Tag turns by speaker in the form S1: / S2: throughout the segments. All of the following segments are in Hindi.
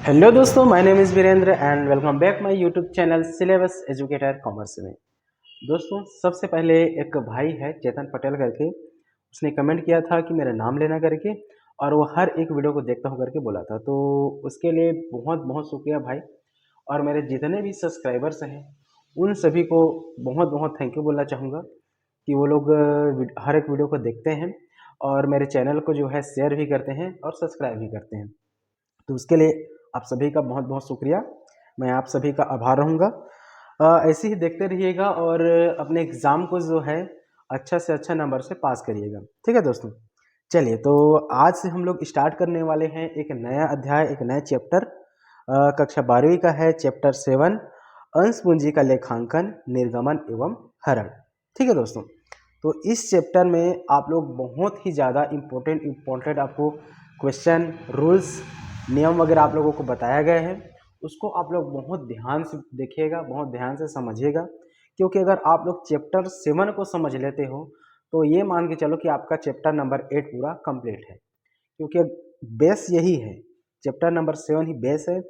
S1: हेलो दोस्तों, my name is Virendra and welcome back my YouTube channel syllabus educator commerce में। दोस्तों, सबसे पहले एक भाई है चेतन पटेल करके, उसने कमेंट किया था कि मेरा नाम लेना करके, और वो हर एक वीडियो को देखता हूँ करके बोला था। तो उसके लिए बहुत बहुत शुक्रिया भाई। और मेरे जितने भी सब्सक्राइबर्स हैं उन सभी को बहुत बहुत थैंक यू बोलना चाहूँगा कि वो लोग हर एक वीडियो को देखते हैं और मेरे चैनल को जो है शेयर भी करते हैं और सब्सक्राइब भी करते हैं। तो उसके लिए आप सभी का बहुत बहुत शुक्रिया। मैं आप सभी का आभार रहूँगा। ऐसे ही देखते रहिएगा और अपने एग्ज़ाम को जो है अच्छा से अच्छा नंबर से पास करिएगा। ठीक है दोस्तों, चलिए तो आज से हम लोग स्टार्ट करने वाले हैं एक नया अध्याय, एक नया चैप्टर। कक्षा 12वीं का है चैप्टर 7, अंश पूंजी का लेखांकन, निर्गमन एवं हरण। ठीक है दोस्तों, तो इस चैप्टर में आप लोग बहुत ही ज़्यादा इम्पोर्टेंट आपको क्वेश्चन, रूल्स, नियम वगैरह आप लोगों को बताया गया है। उसको आप लोग बहुत ध्यान से देखिएगा, बहुत ध्यान से समझिएगा, क्योंकि अगर आप लोग चैप्टर 7 को समझ लेते हो तो ये मान के चलो कि आपका चैप्टर नंबर 8 पूरा कंप्लीट है, क्योंकि बेस यही है। चैप्टर नंबर 7 ही बेस है।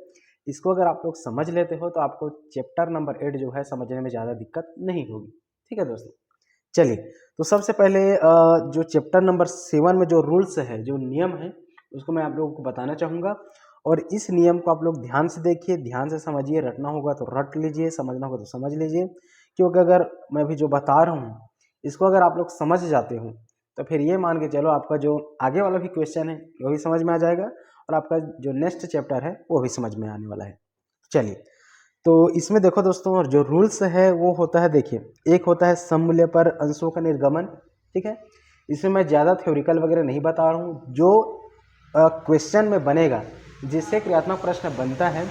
S1: इसको अगर आप लोग समझ लेते हो तो आपको चैप्टर नंबर 8 जो है समझने में ज़्यादा दिक्कत नहीं होगी। ठीक है दोस्तों, चलिए तो सबसे पहले जो चैप्टर नंबर 7 में जो रूल्स है, जो नियम है, उसको मैं आप लोगों को बताना चाहूँगा। और इस नियम को आप लोग ध्यान से देखिए, ध्यान से समझिए। रटना होगा तो रट लीजिए, समझना होगा तो समझ लीजिए, क्योंकि अगर मैं भी जो बता रहा हूँ इसको अगर आप लोग समझ जाते हो तो फिर ये मान के चलो आपका जो आगे वाला भी क्वेश्चन है वो भी समझ में आ जाएगा और आपका जो नेक्स्ट चैप्टर है वो भी समझ में आने वाला है। चलिए, तो इसमें देखो दोस्तों, और जो रूल्स है वो होता है, देखिए, एक होता है सममूल्य पर अंशों का निर्गमन। ठीक है, इसमें मैं ज़्यादा थ्योरिकल वगैरह नहीं बता रहा हूँ। जो क्वेश्चन में बनेगा, जिससे क्रियात्मक प्रश्न बनता है,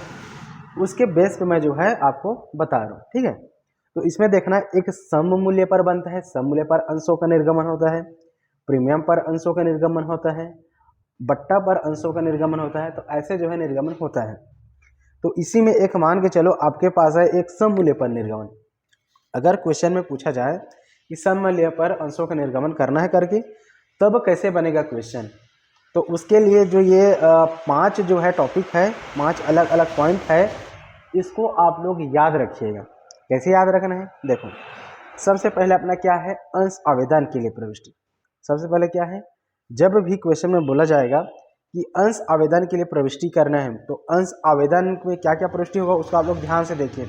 S1: उसके बेस पे मैं जो है आपको बता रहा हूँ। ठीक है, तो इसमें देखना, एक सममूल्य पर बनता है, सममूल्य पर अंशों का निर्गमन होता है, प्रीमियम पर अंशों का निर्गमन होता है, बट्टा पर अंशों का निर्गमन होता है। तो ऐसे जो है निर्गमन होता है। तो इसी में एक मान के चलो आपके पास है एक सममूल्य पर निर्गमन। अगर क्वेश्चन में पूछा जाए कि सममूल्य पर अंशों का निर्गमन करना है करके, तब कैसे बनेगा क्वेश्चन, तो उसके लिए जो ये 5 जो है टॉपिक है, 5 अलग अलग पॉइंट है, इसको आप लोग याद रखिएगा। कैसे याद रखना है, देखो, सबसे पहले अपना क्या है, अंश आवेदन के लिए प्रविष्टि। सबसे पहले क्या है, जब भी क्वेश्चन में बोला जाएगा कि अंश आवेदन के लिए प्रविष्टि करना है, तो अंश आवेदन में क्या क्या प्रविष्टि होगा उसको आप लोग ध्यान से देखिए।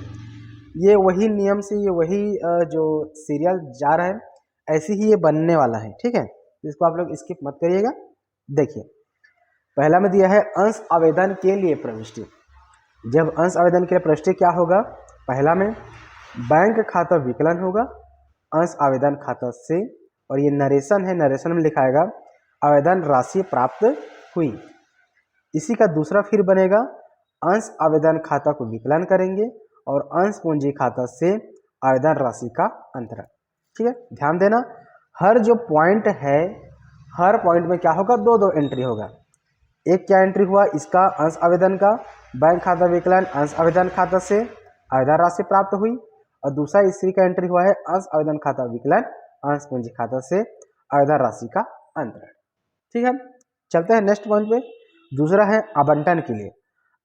S1: ये वही नियम से, ये वही जो सीरियल जा रहा है, ऐसे ही ये बनने वाला है। ठीक है, इसको आप लोग स्किप मत करिएगा। देखिए, पहला में दिया है अंश आवेदन के लिए प्रविष्टि। जब अंश आवेदन के लिए प्रविष्टि क्या होगा, पहला में बैंक खाता विकलन होगा अंश आवेदन खाता से, और ये नरेशन है, नरेशन में लिखाएगा आवेदन राशि प्राप्त हुई। इसी का दूसरा फिर बनेगा, अंश आवेदन खाता को विकलन करेंगे और अंश पूंजी खाता से आवेदन राशि का अंतरण। ठीक है, ध्यान देना, हर जो पॉइंट है, हर पॉइंट में क्या होगा, दो दो एंट्री होगा। एक क्या एंट्री हुआ इसका, अंश आवेदन का, बैंक खाता विकलन अंश आवेदन खाता से आवेदन राशि प्राप्त हुई, और दूसरा इसी का एंट्री हुआ है अंश आवेदन खाता विकलन अंश पूंजी खाता से आवेदन राशि का अंतरण। ठीक है, चलते हैं नेक्स्ट पॉइंट पे। दूसरा है आवंटन के लिए,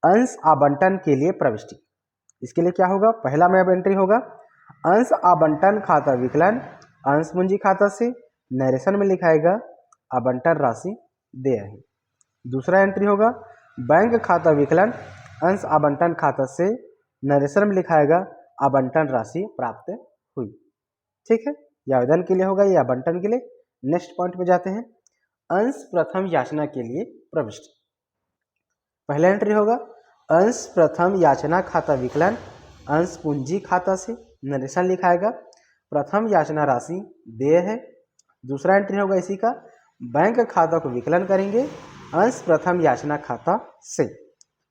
S1: अंश आवंटन के लिए प्रविष्टि। इसके लिए क्या होगा, पहला में अब एंट्री होगा अंश आवंटन खाता विकलन अंश पूंजी खाता से, नरेशन में लिखाएगा आवंटन राशि देय है। दूसरा एंट्री होगा बैंक खाता विकलन अंश आवंटन खाता से, नरेशन में लिखाएगा आवंटन राशि प्राप्त हुई। ठीक है, यह आवेदन के लिए होगा, यह आवंटन के लिए। नेक्स्ट पॉइंट पे जाते हैं, अंश प्रथम याचना के लिए प्रविष्टि। पहला एंट्री होगा अंश प्रथम याचना खाता विकलन अंश पूंजी खाता से, नरेशन लिखाएगा प्रथम याचना राशि देय है। दूसरा एंट्री होगा इसी का, बैंक खाता को विकलन करेंगे अंश प्रथम याचना खाता से,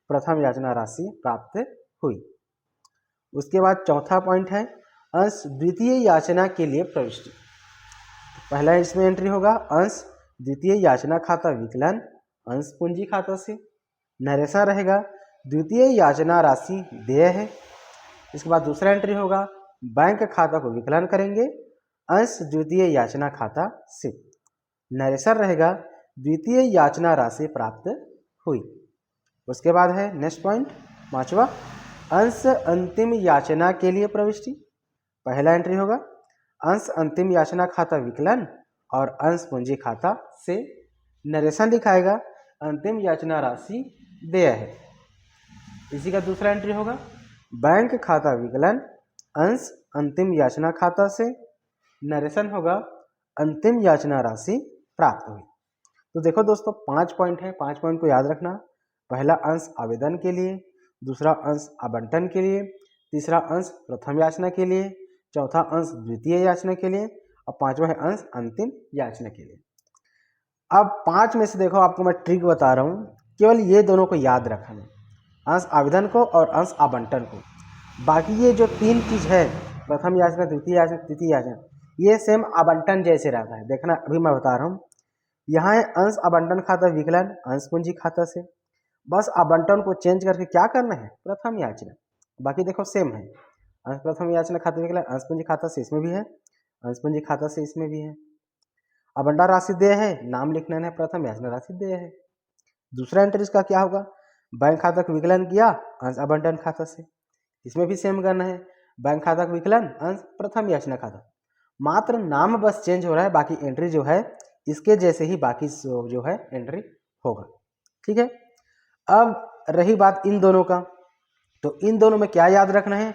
S1: प्रथम याचना राशि प्राप्त हुई। उसके बाद चौथा पॉइंट है अंश द्वितीय याचना के लिए प्रविष्टि। पहला इसमें एंट्री होगा अंश द्वितीय याचना खाता विकलन अंश पूंजी खाता से, नरेशन रहेगा द्वितीय याचना राशि देय है। इसके बाद दूसरा एंट्री होगा बैंक खाता को विकलन करेंगे अंश द्वितीय याचना खाता से, नरेशन रहेगा द्वितीय याचना राशि प्राप्त हुई। उसके बाद है नेक्स्ट पॉइंट 5वां, अंश अंतिम याचना के लिए प्रविष्टि। पहला एंट्री होगा अंश अंतिम याचना खाता विकलन और अंश पूंजी खाता से नरेशन दिखाएगा अंतिम याचना राशि देय है। इसी का दूसरा एंट्री होगा बैंक खाता विकलन अंश अंतिम याचना खाता से नरेशन होगा अंतिम याचना राशि प्राप्त हुई। तो देखो दोस्तों 5 पॉइंट है, 5 पॉइंट को याद रखना। पहला अंश आवेदन के लिए, दूसरा अंश आवंटन के लिए, तीसरा अंश प्रथम याचना के लिए, चौथा अंश द्वितीय याचना के लिए और 5वां है अंश अंतिम याचना के लिए। अब 5 में से देखो आपको मैं ट्रिक बता रहा हूँ, केवल ये दोनों को याद रखना, अंश आवेदन को और अंश आवंटन को। बाकी ये जो 3 चीज़ है, प्रथम याचना, द्वितीय याचना, तृतीय याचना, ये सेम आवंटन जैसे रहता है। देखना अभी मैं बता रहा हूँ, यहाँ है अंश आवंटन खाता विकलन अंश पूंजी खाता से, बस आवंटन को चेंज करके क्या करना है प्रथम याचना। बाकी देखो सेम है, अंश प्रथम याचना खाता विकलन अंश पूंजी खाता से इसमें भी है, अंश पूंजी खाता से इसमें भी है। आवंटन राशि देय है, नाम लिखना है, प्रथम याचना राशि देय है। दूसरा एंट्री इसका क्या होगा, बैंक खाता का विकलन किया अंश आवंटन खाता से, इसमें भी सेम करना है, बैंक खाता का विकलन अंश प्रथम याचना खाता, मात्र नाम बस चेंज हो रहा है, बाकी एंट्री जो है इसके जैसे ही बाकी जो है एंट्री होगा। ठीक है, अब रही बात इन दोनों का, तो इन दोनों में क्या याद रखना है,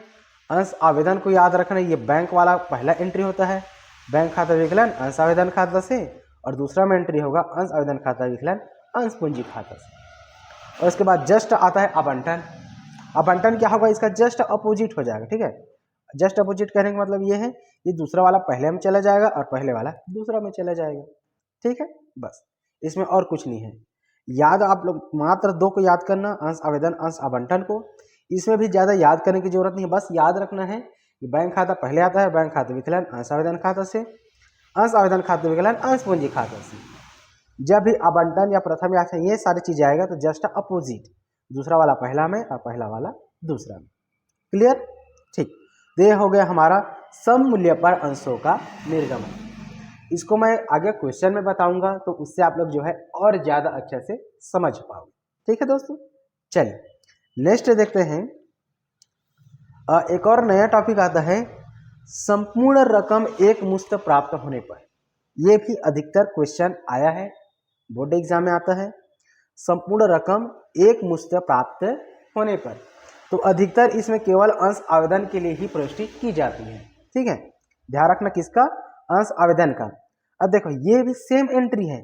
S1: अंश आवेदन को याद रखना है, ये बैंक वाला पहला एंट्री होता है, बैंक खाता विकलन अंश आवेदन खाता से, और दूसरा में एंट्री होगा अंश आवेदन खाता विकलन अंश पूंजी खाता से। और उसके बाद जस्ट आता है आवंटन। आवंटन क्या होगा, इसका जस्ट अपोजिट हो जाएगा। ठीक है, जस्ट अपोजिट कहने का मतलब ये है, ये दूसरा वाला पहले में चला जाएगा और पहले वाला दूसरा में चला जाएगा। ठीक है, बस इसमें और कुछ नहीं है। याद आप लोग मात्र 2 को याद करना, अंश आवेदन अंश आवंटन को। इसमें भी ज़्यादा याद करने की जरूरत नहीं है, बस याद रखना है कि बैंक खाता पहले आता है, बैंक खाता विकलन अंश आवेदन खाता से, अंश आवेदन खाता विकलन अंश पूंजी खाता से। जब भी आवंटन या प्रथम याचना ये सारी चीज़ आएगा तो जस्ट अपोजिट, दूसरा वाला पहला में और पहला वाला दूसरा में। क्लियर? ठीक, तो ये हो गया हमारा सममूल्य पर अंशों का निर्गमन। इसको मैं आगे क्वेश्चन में बताऊंगा, तो उससे आप लोग जो है और ज़्यादा अच्छे से समझ पाओगे। ठीक है दोस्तों, चलिए नेक्स्ट देखते हैं। एक और नया टॉपिक आता है, संपूर्ण रकम एक मुश्त प्राप्त होने पर। ये भी अधिकतर क्वेश्चन आया है, बोर्ड एग्जाम में आता है, संपूर्ण रकम एक मुश्त प्राप्त होने पर। तो अधिकतर इसमें केवल अंश आवेदन के लिए ही प्रविष्टि की जाती है। ठीक है, ध्यान रखना किसका, अंश आवेदन का। अब देखो ये भी सेम एंट्री है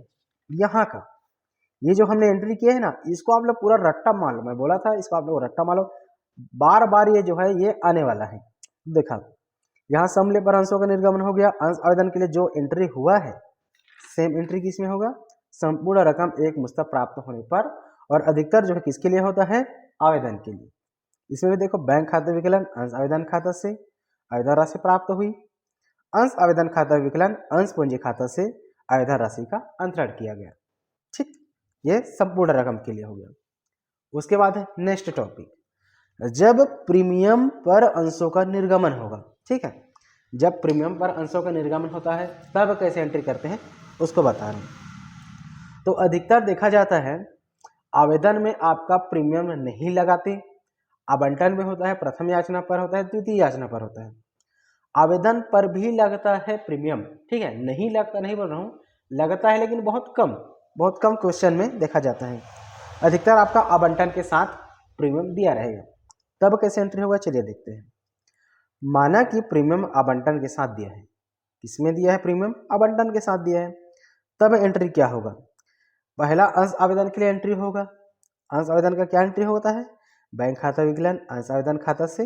S1: यहाँ का, ये जो हमने एंट्री किया है ना, इसको आप लोग पूरा रट्टा मान लो, मैं बोला था इसको आप लोग रट्टा मान लो, बार बार ये जो है ये आने वाला है। देखा यहाँ सममूल्य पर अंशों का निर्गमन हो गया, अंश आवेदन के लिए जो एंट्री हुआ है सेम एंट्री किसमें होगा, संपूर्ण रकम एक मुश्त प्राप्त होने पर, और अधिकतर जो है किसके लिए होता है, आवेदन के लिए। इसमें भी देखो बैंक खाता विकलन अंश आवेदन खाता से आवेदन राशि प्राप्त हुई, अंश आवेदन खाता विकलन अंश पूंजी खाता से आवेदन राशि का अंतरण किया गया। ठीक, ये संपूर्ण रकम के लिए हो गया। उसके बाद है नेक्स्ट टॉपिक, जब प्रीमियम पर अंशों का निर्गमन होगा। ठीक है, जब प्रीमियम पर अंशों का निर्गमन होता है तब कैसे एंट्री करते हैं उसको बता रहा हूँ। तो अधिकतर देखा जाता है आवेदन में आपका प्रीमियम नहीं लगाते, आवंटन में होता है, प्रथम याचना पर होता है, द्वितीय याचना पर होता है, आवेदन पर भी लगता है प्रीमियम। ठीक है, नहीं लगता नहीं बोल रहा हूँ, लगता है लेकिन बहुत कम क्वेश्चन में देखा जाता है। अधिकतर आपका आवंटन के साथ प्रीमियम दिया रहेगा। तब कैसे एंट्री होगा चलिए देखते हैं। माना कि प्रीमियम आवंटन के साथ दिया है, किसमें दिया है प्रीमियम, आवंटन के साथ दिया है, तब एंट्री क्या होगा, पहला अंश आवेदन के लिए एंट्री होगा। अंश आवेदन का क्या एंट्री होता है, बैंक खाता विकलन अंश आवेदन खाता से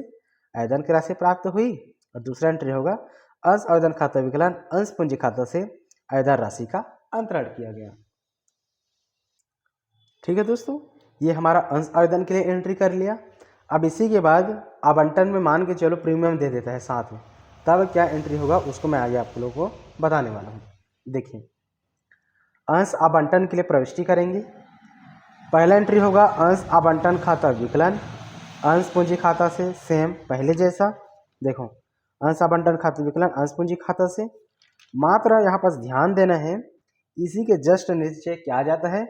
S1: आवेदन की राशि प्राप्त हुई, और दूसरा एंट्री होगा अंश आवेदन खाता विकलन अंश पूंजी खाता से आवेदन राशि का अंतरण किया गया। ठीक है दोस्तों, ये हमारा अंश आवेदन के लिए एंट्री कर लिया। अब इसी के बाद आवंटन में मान के चलो प्रीमियम दे देता है साथ में, तब क्या एंट्री होगा उसको मैं आगे आप लोगों को बताने वाला हूँ। देखिए अंश आवंटन के लिए प्रविष्टि करेंगे। पहला एंट्री होगा अंश आवंटन खाता विकलन अंश पूंजी खाता से, सेम पहले जैसा। देखो अंश आवंटन खाता विकलन अंश पूंजी खाता से, मात्र यहाँ पर ध्यान देना है इसी के जस्ट नीचे क्या आ जाता है,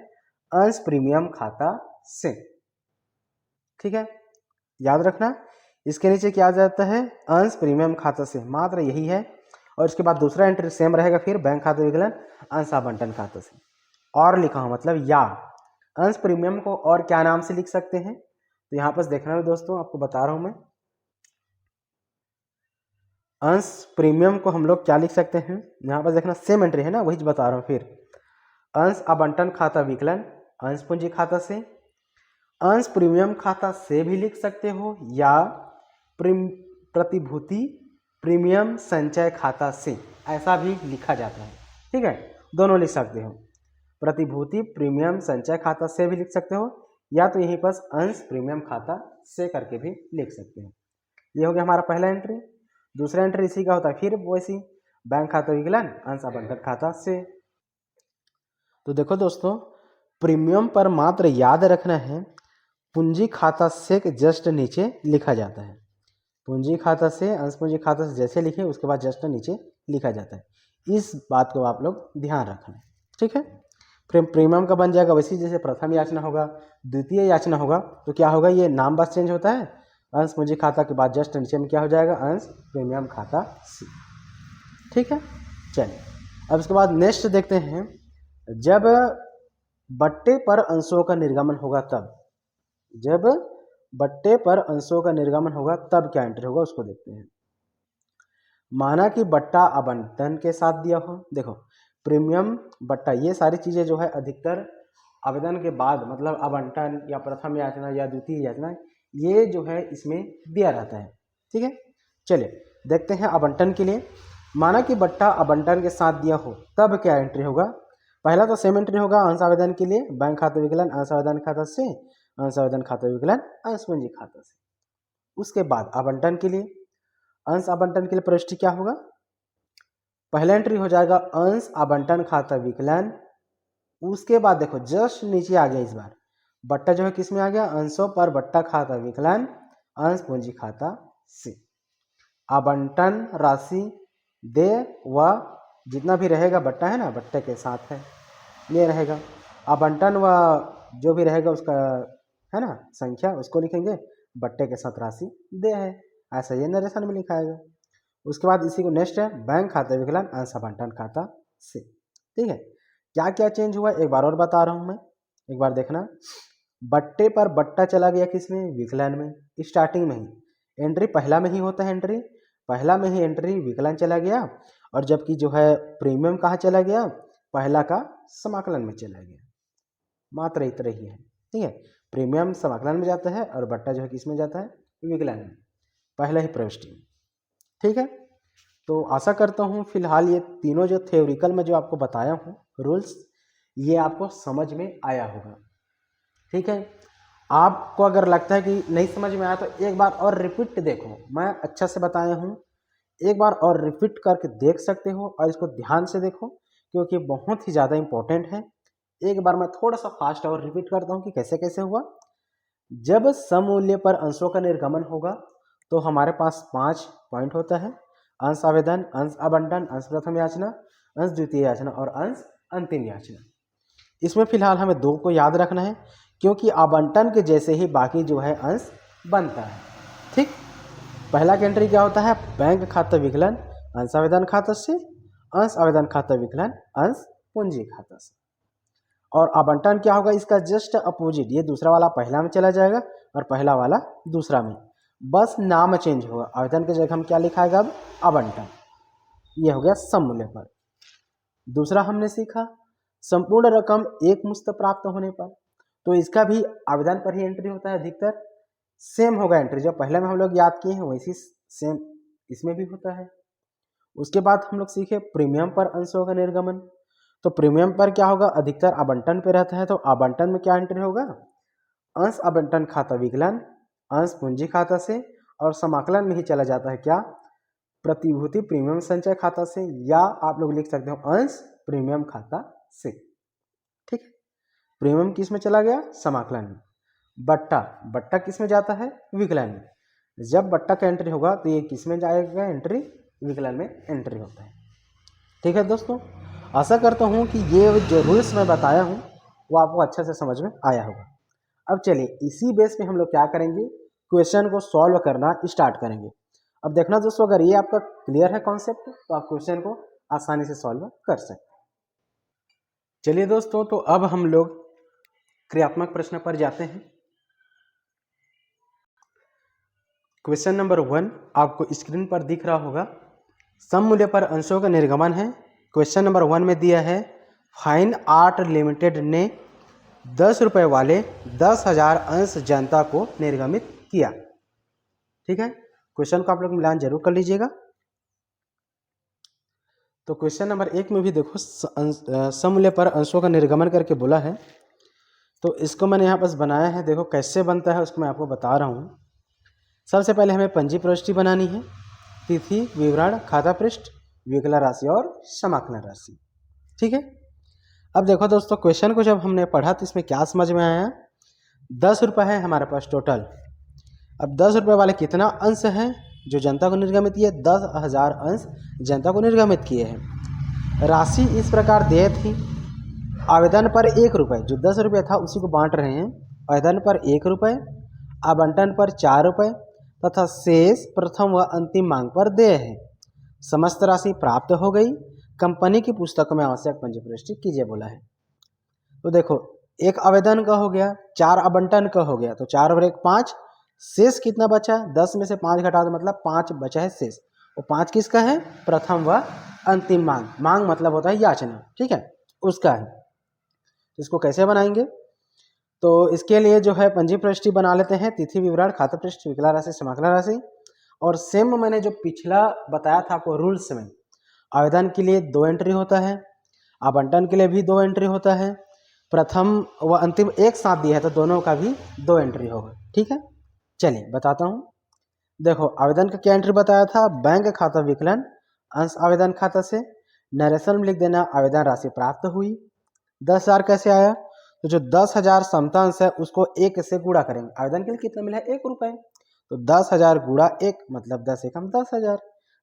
S1: अंश प्रीमियम खाता से। ठीक है, याद रखना। इसके नीचे क्या आ जाता है, अंश प्रीमियम खाता से, मात्र यही है। और इसके बाद दूसरा एंट्री सेम रहेगा, फिर बैंक खाता विकलन अंश आवंटन खाता से। और लिखा हूँ मतलब या अंश प्रीमियम को और क्या नाम से लिख सकते हैं, तो यहाँ पर देखना है दोस्तों, आपको बता रहा हूँ मैं। अंश प्रीमियम को हम लोग क्या लिख सकते हैं, यहाँ पर देखना सेम एंट्री है ना, वही बता रहा हूँ। फिर अंश आवंटन खाता विकलन अंश पूंजी खाता से, अंश प्रीमियम खाता से भी लिख सकते हो, या प्रतिभूति प्रीमियम संचय खाता से, ऐसा भी लिखा जाता है। ठीक है, दोनों लिख सकते हो। प्रतिभूति प्रीमियम संचय खाता से भी लिख सकते हो, या तो यहीं पर अंश प्रीमियम खाता से करके भी लिख सकते हो। ये हो गया हमारा पहला एंट्री। दूसरा एंट्री इसी का होता है, फिर वैसी बैंक खाता विकलन अंश आवंटन खाता से। तो देखो दोस्तों, प्रीमियम पर मात्र याद रखना है, पूंजी खाता से के जस्ट नीचे लिखा जाता है। पूंजी खाता से अंश पूंजी खाता से जैसे लिखे उसके बाद जस्ट नीचे लिखा जाता है। इस बात को आप लोग ध्यान रखना। ठीक है, प्रीमियम का बन जाएगा वैसे जैसे प्रथम याचना होगा, द्वितीय याचना होगा, तो क्या होगा, ये नाम बस चेंज होता है। अंश पूंजी खाता के बाद जस्ट नीचे में क्या हो जाएगा, अंश प्रीमियम खाता सी। ठीक है, चलिए अब इसके बाद नेक्स्ट देखते हैं, जब बट्टे पर अंशों का निर्गमन होगा तब, जब बट्टे पर अंशों का निर्गमन होगा तब क्या एंट्री होगा उसको देखते हैं। माना कि बट्टा आवंटन के साथ दिया हो, देखो प्रीमियम बट्टा ये सारी चीजें जो है अधिकतर आवेदन के बाद, मतलब आवंटन या प्रथम याचना या द्वितीय याचना, ये जो है इसमें दिया रहता है। ठीक है, चलिए देखते हैं आवंटन के लिए। माना कि बट्टा आवंटन के साथ दिया हो तब क्या एंट्री होगा। पहला तो सेम एंट्री होगा अंश आवेदन के लिए, बैंक खाता विकलन अंश आवेदन खाता से, अंश आवेदन खाता विकलन अंश पूंजी खाता से। उसके बाद आवंटन के लिए, अंश आवंटन के लिए प्रविष्टि क्या होगा, पहला एंट्री हो जाएगा अंश आवंटन खाता विकलन। उसके बाद देखो जस्ट नीचे आ गया, इस बार बट्टा जो है किस में आ गया, अंशों पर बट्टा खाता विकलन अंश पूंजी खाता से। आवंटन राशि दे व जितना भी रहेगा बट्टा है ना, बट्टे के साथ है ये रहेगा। आवंटन व जो भी रहेगा उसका है ना संख्या, उसको लिखेंगे, बट्टे के साथ राशि दे है, ऐसा ये नरेशन में लिखाएगा। उसके बाद इसी को नेक्स्ट है बैंक खाता विकलन अंश आवंटन खाता से। ठीक है, क्या क्या चेंज हुआ एक बार और बता रहा हूँ मैं, एक बार देखना। बट्टे पर बट्टा चला गया किसमें, विकलन में, स्टार्टिंग में ही एंट्री पहला में ही होता है, एंट्री पहला में ही एंट्री विकलन चला गया। और जबकि जो है प्रीमियम कहाँ चला गया, पहला का समाकलन में चला गया, मात्र इतना ही है। ठीक है, प्रीमियम समाकलन में जाता है और बट्टा जो है किस में जाता है, विकलन में, पहला ही प्रविष्टि में। ठीक है, तो आशा करता हूँ फिलहाल ये तीनों जो थ्योरिकल में जो आपको बताया हूँ रूल्स, ये आपको समझ में आया होगा। ठीक है, आपको अगर लगता है कि नहीं समझ में आया तो एक बार और रिपीट देखो, मैं अच्छा से बताया हूँ, एक बार और रिपीट करके देख सकते हो और इसको ध्यान से देखो क्योंकि बहुत ही ज़्यादा इंपॉर्टेंट है। एक बार मैं थोड़ा सा फास्ट और रिपीट करता हूँ कि कैसे कैसे हुआ। जब सममूल्य पर अंशों का निर्गमन होगा तो हमारे पास 5 पॉइंट होता है, अंश आवेदन, अंश आवंटन, अंश प्रथम याचना, अंश द्वितीय याचना और अंश अंतिम याचना। इसमें फिलहाल हमें 2 को याद रखना है क्योंकि आवंटन के जैसे ही बाकी जो है अंश बनता है। ठीक, पहला का एंट्री क्या होता है, बैंक खाता विकलन अंश आवेदन खाता से, अंश आवेदन खाता विकलन अंश पूंजी खाता से। और आवंटन क्या होगा, इसका जस्ट अपोजिट, ये दूसरा वाला पहला में चला जाएगा और पहला वाला दूसरा में, बस नाम चेंज होगा। आवेदन की जगह हम क्या लिखाएगा अब, आवंटन। ये हो गया सममूल्य पर। दूसरा हमने सीखा संपूर्ण रकम एक मुश्त प्राप्त होने पर, तो इसका भी आवेदन पर ही एंट्री होता है, अधिकतर सेम होगा एंट्री, जो पहले में हम लोग याद किए हैं वैसी सेम इसमें भी होता है। उसके बाद हम लोग सीखे प्रीमियम पर अंशों का निर्गमन, तो प्रीमियम पर क्या होगा, अधिकतर आवंटन पे रहता है, तो आवंटन में क्या एंट्री होगा, अंश आवंटन खाता विकलन अंश पूंजी खाता से, और समाकलन में ही चला जाता है क्या, प्रतिभूति प्रीमियम संचय खाता से, या आप लोग लिख सकते हो अंश प्रीमियम खाता से। ठीक है, प्रीमियम किस में चला गया, समाकलन में। बट्टा किस में जाता है, विकलन में। जब बट्टा का एंट्री होगा तो ये किस में जाएगा एंट्री, विकलन में एंट्री होता है। ठीक है दोस्तों, आशा करता हूँ कि ये जो रूल्स मैं बताया हूँ वो आपको अच्छे से समझ में आया होगा। अब चलिए इसी बेस पे हम लोग क्या करेंगे, क्वेश्चन को सॉल्व करना स्टार्ट करेंगे। अब देखना दोस्तों, अगर ये आपका क्लियर है कॉन्सेप्ट तो आप क्वेश्चन को आसानी से सॉल्व कर सकते हैं। चलिए दोस्तों, तो अब हम लोग क्रियात्मक प्रश्न पर जाते हैं। क्वेश्चन नंबर 1 आपको स्क्रीन पर दिख रहा होगा, सममूल्य पर अंशों का निर्गमन है। क्वेश्चन नंबर 1 में दिया है फाइन आर्ट लिमिटेड ने 10 रुपए वाले 10,000 अंश जनता को निर्गमित किया। ठीक है, क्वेश्चन को आप लोग मिलान जरूर कर लीजिएगा। तो क्वेश्चन नंबर 1 में भी देखो सममूल्य पर अंशों का निर्गमन करके बोला है, तो इसको मैंने यहाँ पास बनाया है। देखो कैसे बनता है उसको मैं आपको बता रहा हूँ। सबसे पहले हमें पंजी प्रविष्टि बनानी है, तिथि, विवरण, खाता पृष्ठ, विकलन राशि और समाकलन राशि। ठीक है, अब देखो दोस्तों, क्वेश्चन को जब हमने पढ़ा तो इसमें क्या समझ में आया, 10 रुपये है हमारे पास टोटल। अब 10 रुपये वाले कितना अंश है जो जनता को निर्गमित किए, 10,000 अंश जनता को निर्गमित किए हैं। राशि इस प्रकार देय थी, आवेदन पर 1 रुपये, जो 10 रुपये था उसी को बांट रहे हैं। आवेदन पर 1 रुपये, आवंटन पर 4 रुपये तथा शेष प्रथम व अंतिम मांग पर देय है। समस्त राशि प्राप्त हो गई, कंपनी की पुस्तकों में आवश्यक पंजी प्रविष्टि कीजिए बोला है। तो देखो, एक आवेदन का हो गया, 4 आवंटन का हो गया, तो 4 और 1 5, शेष कितना बचा, 10 में से 5 घटा दो मतलब 5 बचा है शेष। वो 5 किसका है, प्रथम व अंतिम मांग। मांग मतलब होता है याचना, ठीक है, उसका है। तो इसको कैसे बनाएंगे, तो इसके लिए जो है पंजी प्रविष्टि बना लेते हैं, तिथि, विवरण, खाता पृष्ठ, विकलन राशि, समाकलन राशि। और सेम मैंने जो पिछला बताया था आपको रूल्स में, आवेदन के लिए 2 एंट्री होता है, आवंटन के लिए भी 2 एंट्री होता है, प्रथम व अंतिम एक साथ दिया है तो दोनों का भी 2 एंट्री होगा। ठीक है, चलिए बताता हूँ। देखो, आवेदन का क्या एंट्री बताया था, बैंक खाता विकलन अंश आवेदन खाता से, नरेशन में लिख देना आवेदन राशि प्राप्त हुई। 10,000 कैसे आया, तो जो 10,000 समता अंश है उसको 1 से गुणा करेंगे। आवेदन के लिए कितना मिला है, 1 रुपये, तो 10,000 गुणा 1 मतलब 10 एकम 10,000,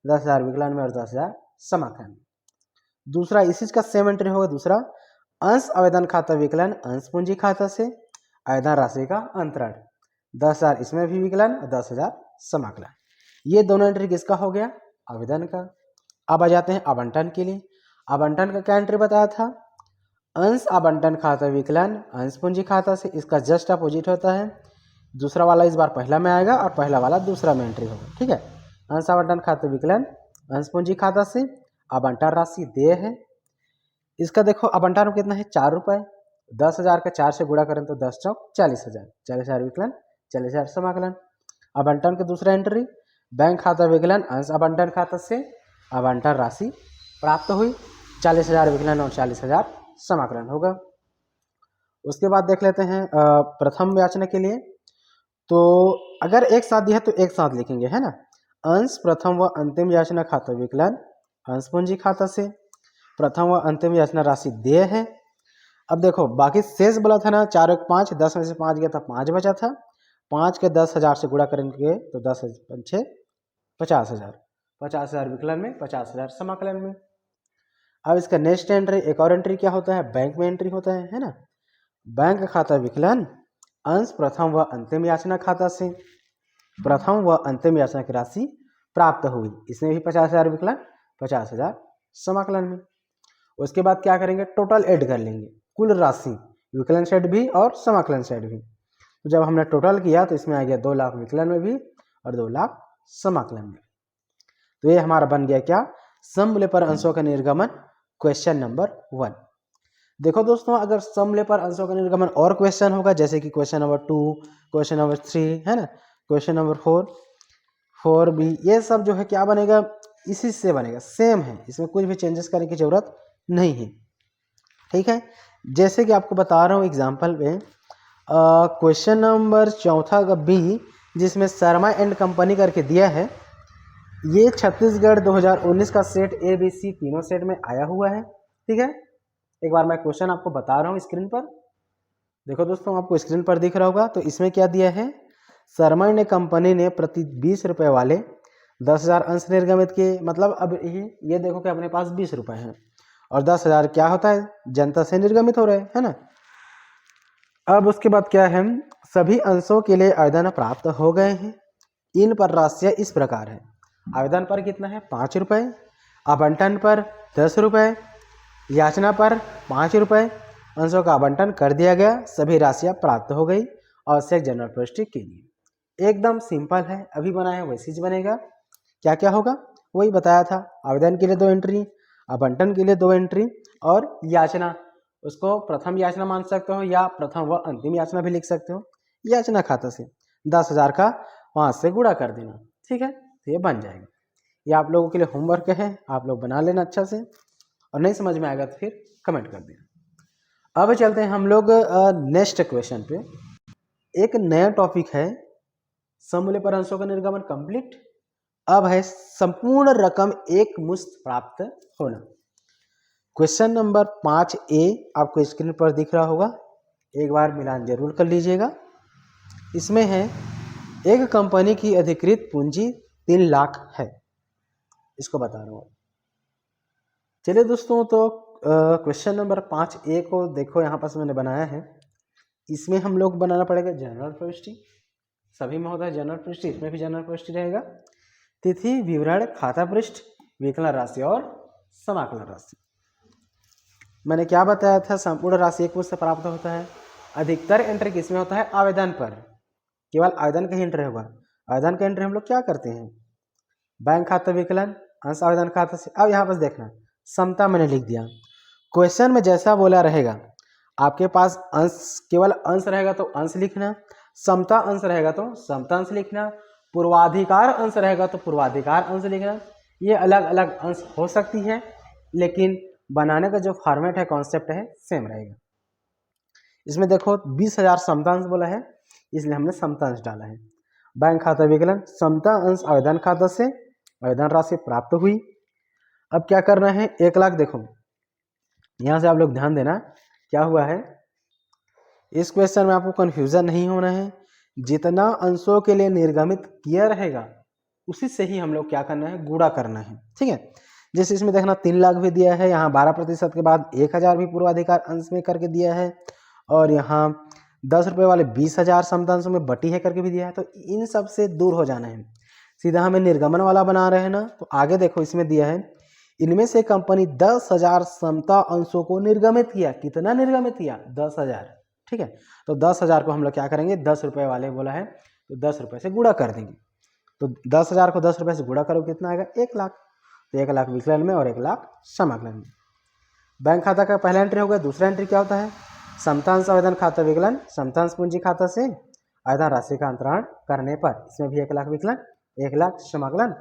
S1: 10,000 विकलन में और 10,000 समाकलन में। दूसरा इसी का सेम एंट्री होगा, दूसरा अंश आवेदन खाता विकलन अंश पूंजी खाता से, आवेदन राशि का अंतरण, 10,000 इसमें भी विकलन और 10,000 समाकलन। ये दोनों एंट्री किसका हो गया, आवेदन का। अब आ जाते हैं आवंटन के लिए। आवंटन का क्या एंट्री बताया था, अंश आवंटन खाता विकलन अंश पूंजी खाता से, इसका जस्ट अपोजिट होता है। दूसरा वाला इस बार पहला में आएगा और पहला वाला दूसरा में एंट्री होगा। ठीक है, अंश आवंटन खाता विकलन अंश पूंजी खाता से, आवंटन राशि देय है। इसका देखो आवंटन में कितना है, 4 रुपये, 10,000 का 4 से गुणा करें तो 10 चौक 40,000, 40,000 विकलन, 40,000 समाकलन। आवंटन के दूसरा एंट्री, बैंक खाता विकलन अंश आवंटन खाता से, आवंटन राशि प्राप्त हुई, 40,000 विकलन और 40,000 समाकलन होगा। उसके बाद देख लेते हैं प्रथम याचना के लिए। तो अगर एक साथ दिया है तो एक साथ लिखेंगे, है ना। अंश प्रथम व अंतिम याचना खाता विकलन अंश पूंजी खाता से, प्रथम व अंतिम याचना राशि देय है। अब देखो बाकी शेष बोला था ना, 4 1 5, 10 में से 5 गया था, 5 बचा था। 5 के 10,000 से गुणा करेंगे तो 10 6 50,000, 50,000 विकलन में, 50,000 समाकलन में। अब इसका नेक्स्ट एंट्री, एक और एंट्री क्या होता है, बैंक में एंट्री होता है ना। बैंक खाता विकलन अंश प्रथम व अंतिम याचना खाता से, प्रथम व अंतिम याचना की राशि प्राप्त हुई, इसमें भी 50,000 विकलन, 50,000 समाकलन में। उसके बाद क्या करेंगे, टोटल ऐड कर लेंगे, कुल राशि विकलन साइड भी और समाकलन साइड भी। तो जब हमने टोटल किया तो इसमें आ गया 2 लाख विकलन में भी और 2 लाख समाकलन में। तो ये हमारा बन गया क्या, सममूल्य पर अंशों का निर्गमन, क्वेश्चन नंबर 1। देखो दोस्तों, अगर सममूल्य पर अंशों का निर्गमन और क्वेश्चन होगा, जैसे कि क्वेश्चन नंबर 2, क्वेश्चन नंबर 3, है ना, क्वेश्चन नंबर 4 भी, ये सब जो है क्या बनेगा, इसी से बनेगा, सेम है, इसमें कुछ भी चेंजेस करने की जरूरत नहीं है। ठीक है, जैसे कि आपको बता रहा हूँ एग्जाम्पल में, क्वेश्चन नंबर 4 का बी, जिसमें शर्मा एंड कंपनी करके दिया है, ये छत्तीसगढ़ 2019 का सेट ABC तीनों सेट में आया हुआ है। ठीक है, एक बार मैं क्वेश्चन आपको बता रहा हूँ स्क्रीन पर। देखो दोस्तों, आपको स्क्रीन पर दिख रहा होगा। तो इसमें क्या दिया है, शर्मा एंड कंपनी ने प्रति 20 रुपये वाले 10,000 अंश निर्गमित किए। मतलब अब ये देखो कि अपने पास 20 रुपये हैं और 10,000 क्या होता है, जनता से निर्गमित हो रहे हैं, है ना। अब उसके बाद क्या है, सभी अंशों के लिए आवेदन प्राप्त हो गए हैं। इन पर राशियाँ इस प्रकार है। आवेदन पर कितना है 5 रुपये, आवंटन पर 10 रुपये, याचना पर 5 रुपये। अंशों का आवंटन कर दिया गया, सभी राशियाँ प्राप्त हो गई आवश्यक जनरल प्रविष्टि के लिए। एकदम सिंपल है, अभी बना है वैसे ही बनेगा। क्या क्या होगा वही बताया था। आवेदन के लिए 2 एंट्री, आवंटन के लिए 2 एंट्री और याचना, उसको प्रथम याचना मान सकते हो या प्रथम व अंतिम याचना भी लिख सकते हो। याचना खाता से 10,000 का 5 से गुणा कर देना, ठीक है, तो ये बन जाएगा। ये आप लोगों के लिए होमवर्क है, आप लोग बना लेना अच्छा से, और नहीं समझ में आएगा तो फिर कमेंट कर देना। अब चलते हैं हम लोग नेक्स्ट क्वेश्चन पे। एक नया टॉपिक है, सममूल्य पर अंशों का निर्गमन कंप्लीट। अब है संपूर्ण रकम एक मुश्त प्राप्त होना। क्वेश्चन नंबर 5A आपको स्क्रीन पर दिख रहा होगा, एक बार मिलान जरूर कर लीजिएगा। इसमें है एक कंपनी की अधिकृत पूंजी 3 लाख है, इसको बता रहा हूँ। चलिए दोस्तों, तो क्वेश्चन नंबर 5A को देखो, यहाँ पास मैंने बनाया है। इसमें हम लोग बनाना पड़ेगा जनरल प्रविष्टि, सभी में होता है जनरल प्रविष्टि, इसमें भी जनरल प्रविष्टि रहेगा। तिथि, विवरण, खाता पृष्ठ, विकलन राशि और समाकलन राशि। मैंने क्या बताया था, संपूर्ण राशि एक मुश्त से प्राप्त होता है। अधिकतर एंट्री किसमें होता है, आवेदन पर, केवल आवेदन का ही एंट्री होगा। आवेदन का एंट्री हम लोग क्या करते हैं, बैंक खाता विकलन, अंश आवेदन खाता से। अब यहाँ पर देखना, समता मैंने लिख दिया। क्वेश्चन में जैसा बोला रहेगा, आपके पास अंश, केवल अंश रहेगा तो अंश लिखना, समता अंश रहेगा तो समता अंश लिखना, पूर्वाधिकार अंश रहेगा तो पूर्वाधिकार अंश लिखना। ये अलग अलग अंश हो सकती है, लेकिन बनाने का जो फॉर्मेट है, कॉन्सेप्ट है, सेम रहेगा। इसमें देखो 20,000 समता अंश बोला है, इसलिए हमने समता अंश डाला है। बैंक खाता विकलन, समता अंश आवेदन खाता से आवेदन राशि प्राप्त हुई। अब क्या करना है, 1 लाख। देखो यहाँ से आप लोग ध्यान देना, क्या हुआ है इस क्वेश्चन में, आपको कंफ्यूजन नहीं होना है। जितना अंशों के लिए निर्गमित किया रहेगा उसी से ही हम लोग क्या करना है, गुणा करना है, ठीक है। जैसे इसमें देखना 3 लाख भी दिया है, यहाँ 12% के बाद 1,000 भी पूर्वाधिकार अंश में करके दिया है, और यहाँ 10 रुपये वाले 20,000 समता अंशों में बटी है करके भी दिया है। तो इन सब से दूर हो जाना है, सीधा हमें निर्गमन वाला बना रहे हैं ना। तो आगे देखो इसमें दिया है, इनमें से कंपनी 10,000 समता अंशों को निर्गमित किया। कितना निर्गमित किया, 10,000, ठीक है। तो 10,000 को हम लोग क्या करेंगे, 10 रुपये वाले बोला है तो 10 रुपये से गुणा कर देंगे। तो 10,000 को 10 रुपये से गुणा करो, कितना आएगा, 1 लाख। तो 1 लाख विकलन में और 1 लाख समाकलन में। बैंक खाता का पहला एंट्री हो गया। दूसरा एंट्री क्या होता है, समतांश आवेदन खाता विकलन, समतांश पूंजी खाता से आवेदन राशि का अंतरण करने पर, इसमें भी 1 लाख विकलन, 1 लाख समाकलन,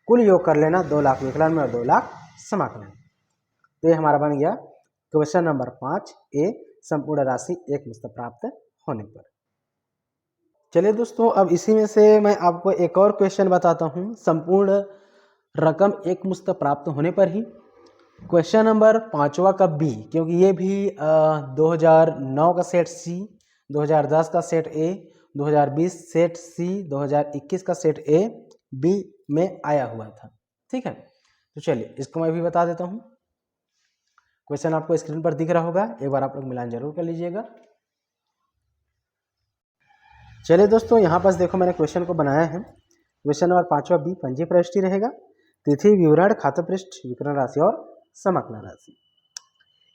S1: कुल योग कर लेना 2 लाख विकलन में और 2 लाख समाकलन। तो ये हमारा बन गया क्वेश्चन नंबर 5A, संपूर्ण राशि एक मुश्त प्राप्त होने पर। चलिए दोस्तों, अब इसी में से मैं आपको एक और क्वेश्चन बताता हूँ, संपूर्ण रकम एक मुश्त प्राप्त होने पर ही। क्वेश्चन नंबर 5वां का B, क्योंकि ये भी 2009 का सेट C, 2010 का सेट A, 2020 सेट C, 2021 का सेट A, B में आया हुआ था, ठीक है। तो चलिए इसको मैं भी बता देता हूँ। क्वेश्चन आपको स्क्रीन पर दिख रहा होगा, एक बार आप लोग मिलान जरूर कर लीजिएगा। चलिए दोस्तों, यहाँ पास देखो मैंने क्वेश्चन को बनाया है। क्वेश्चन नंबर 5वां B पंजी प्रविष्टि रहेगा, तिथि, विवरण, खाता पृष्ठ, विकलन राशि और समाकलन राशि।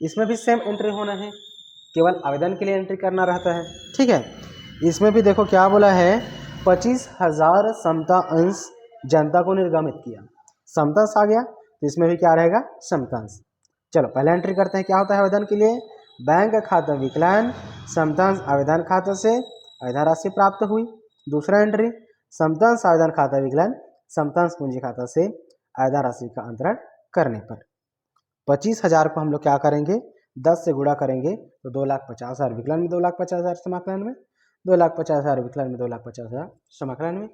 S1: इसमें भी सेम एंट्री होना है, केवल आवेदन के लिए एंट्री करना रहता है, ठीक है। इसमें भी देखो क्या बोला है, 25,000 समता अंश जनता को निर्गमित किया। समता अंश आ गया, तो इसमें भी क्या रहेगा, समता अंश। चलो पहले एंट्री करते हैं, क्या होता है आवेदन के लिए, बैंक खाता विकलन, समता अंश आवेदन खाता से आवेदन राशि प्राप्त हुई। दूसरा एंट्री, समता अंश आवेदन खाता विकलन, समता अंश पूंजी खाता से आवेदन राशि का अंतरण करने पर 25,000 को हम लोग क्या करेंगे, 10 से गुणा करेंगे तो 2,50,000 विकलन में, 2,50,000 समाकलन में, 2,50,000 विकलन में, 2,50,000 समाकलन में,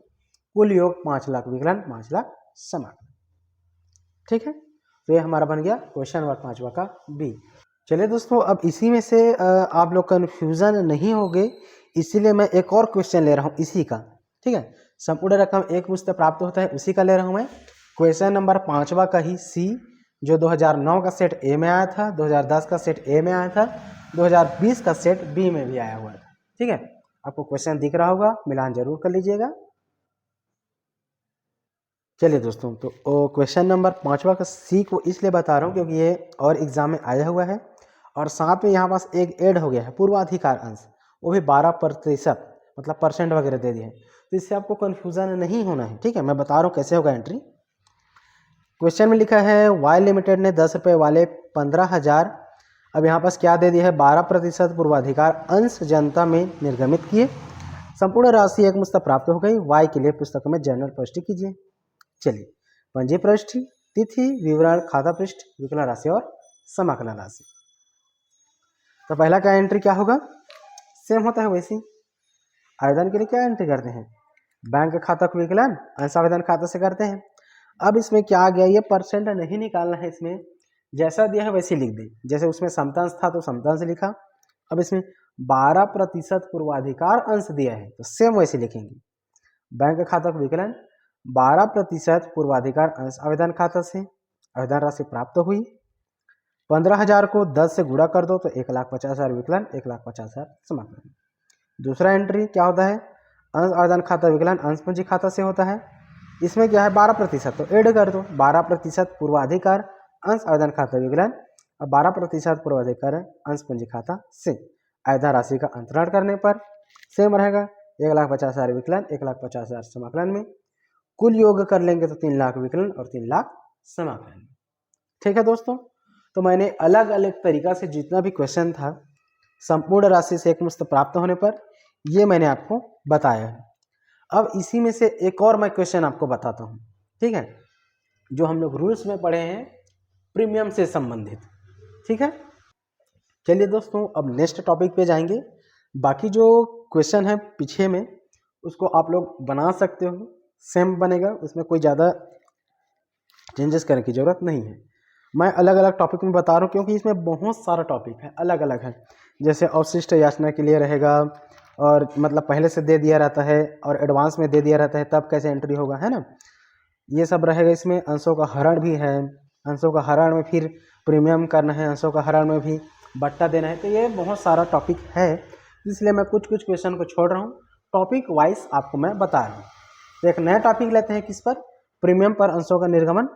S1: कुल योग 5 लाख विकलन, 5 लाख समाकलन, ठीक है। तो ये हमारा बन गया क्वेश्चन नंबर 5वां का B। चलिए दोस्तों, अब इसी में से आप लोग कन्फ्यूजन नहीं होगे, इसीलिए मैं एक और क्वेश्चन ले रहा हूँ इसी का, ठीक है। संपूर्ण रकम एक मुश्त प्राप्त होता है, उसी का ले रहा हूँ मैं। क्वेश्चन नंबर 5वां का ही C, जो 2009 का सेट A में आया था, 2010 का सेट A में आया था, 2020 का सेट B में भी आया हुआ था, ठीक है। आपको क्वेश्चन दिख रहा होगा, मिलान जरूर कर लीजिएगा। चलिए दोस्तों, तो क्वेश्चन नंबर 5वां का सी को इसलिए बता रहा हूँ क्योंकि ये और एग्जाम में आया हुआ है और साथ में यहाँ पास एक ऐड हो गया है पूर्वाधिकार अंश, वो भी 12% मतलब परसेंट वगैरह दे दिए हैं, तो इससे आपको कन्फ्यूजन नहीं होना है। ठीक है, मैं बता रहा हूँ कैसे होगा एंट्री। क्वेश्चन में लिखा है वाई लिमिटेड ने 10 रुपये वाले 15,000, अब यहाँ पास क्या दे दिया है 12% पूर्वाधिकार अंश जनता में निर्गमित किए, संपूर्ण राशि एक मुश्त प्राप्त हो गई। वाई के लिए पुस्तक में जनरल प्रविष्टि कीजिए। चलिए, पंजी प्रविष्टि, तिथि, विवरण, खाता पृष्ठ, विकलन राशि और समाकलन राशि। तो पहला क्या एंट्री क्या होगा, सेम होता है वैसे। आवेदन के लिए क्या एंट्री करते हैं, बैंक खाता को विकलन अंश आवेदन खाता से करते हैं। अब इसमें क्या आ गया, ये परसेंट नहीं निकालना है, इसमें जैसा दिया है वैसे लिख दे। जैसे उसमें समतांश था तो समतांश लिखा, अब इसमें 12% पूर्वाधिकार अंश दिया है तो सेम वैसे लिखेंगे। बैंक खाता को विकलन 12% पूर्वाधिकार अंश आवेदन खाता से, आवेदन राशि प्राप्त हुई। 15,000 को 10 से गुणा कर दो तो 1,50,000 विकलन, 1,50,000 समाकलन। दूसरा एंट्री क्या होता है, अंश आवेदन खाता विकलन अंश पूंजी खाता से होता है। इसमें क्या है 12%, तो ऐड कर दो 12% पूर्वाधिकार अंश आवेदन खाता विकलन और 12% पूर्वाधिकार अंश पूंजी खाता से। आवेदन राशि का अंतरण करने पर सेम रहेगा, 1,50,000 विकलन, 1,50,000 समाकलन में। कुल योग कर लेंगे तो 3 लाख विकलन और 3 लाख समाकलन। ठीक है दोस्तों, तो मैंने अलग अलग तरीका से जितना भी क्वेश्चन था संपूर्ण राशि से एकमुश्त प्राप्त होने पर, ये मैंने आपको बताया है। अब इसी में से एक और मैं क्वेश्चन आपको बताता हूँ, ठीक है, जो हम लोग रूल्स में पढ़े हैं प्रीमियम से संबंधित। ठीक है, चलिए दोस्तों, अब नेक्स्ट टॉपिक पे जाएंगे। बाकी जो क्वेश्चन है पीछे में उसको आप लोग बना सकते हो, सेम बनेगा, उसमें कोई ज़्यादा चेंजेस करने की ज़रूरत नहीं है। मैं अलग अलग टॉपिक में बता रहा हूँ क्योंकि इसमें बहुत सारा टॉपिक है, अलग अलग है। जैसे अवशिष्ट याचना के लिए रहेगा, और मतलब पहले से दे दिया रहता है और एडवांस में दे दिया रहता है, तब कैसे एंट्री होगा, है ना, ये सब रहेगा। इसमें अंशों का हरण भी है, अंशों का हरण में फिर प्रीमियम करना है, अंशों का हरण में भी बट्टा देना है, तो ये बहुत सारा टॉपिक है, इसलिए मैं कुछ कुछ क्वेश्चन को छोड़ रहा हूँ, टॉपिक वाइज आपको मैं बता रहा हूँ। तो एक नया टॉपिक लेते हैं, किस पर, प्रीमियम पर अंशों का निर्गमन।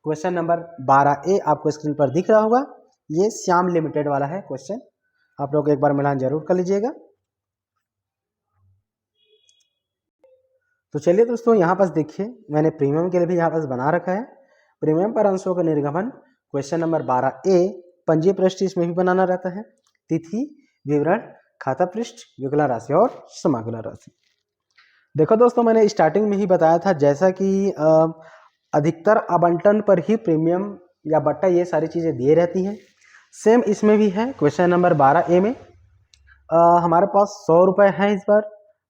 S1: क्वेश्चन नंबर 12A आपको स्क्रीन पर दिख रहा होगा, ये श्याम लिमिटेड वाला है क्वेश्चन, आप लोग एक बार मिलान जरूर कर लीजिएगा। तो चलिए दोस्तों, यहाँ पास देखिए मैंने प्रीमियम के लिए भी यहाँ पास बना रखा है, प्रीमियम पर अंशों का निर्गमन क्वेश्चन नंबर 12A। पंजीय पृष्ठ इसमें भी बनाना रहता है, तिथि, विवरण, खाता पृष्ठ, विकलन राशि और समाकलन राशि। देखो दोस्तों, मैंने स्टार्टिंग में ही बताया था, जैसा कि अधिकतर आवंटन पर ही प्रीमियम या बट्टा ये सारी चीज़ें दिए रहती हैं, सेम इसमें भी है। क्वेश्चन नंबर 12A में हमारे पास 100 रुपये हैं, इस बार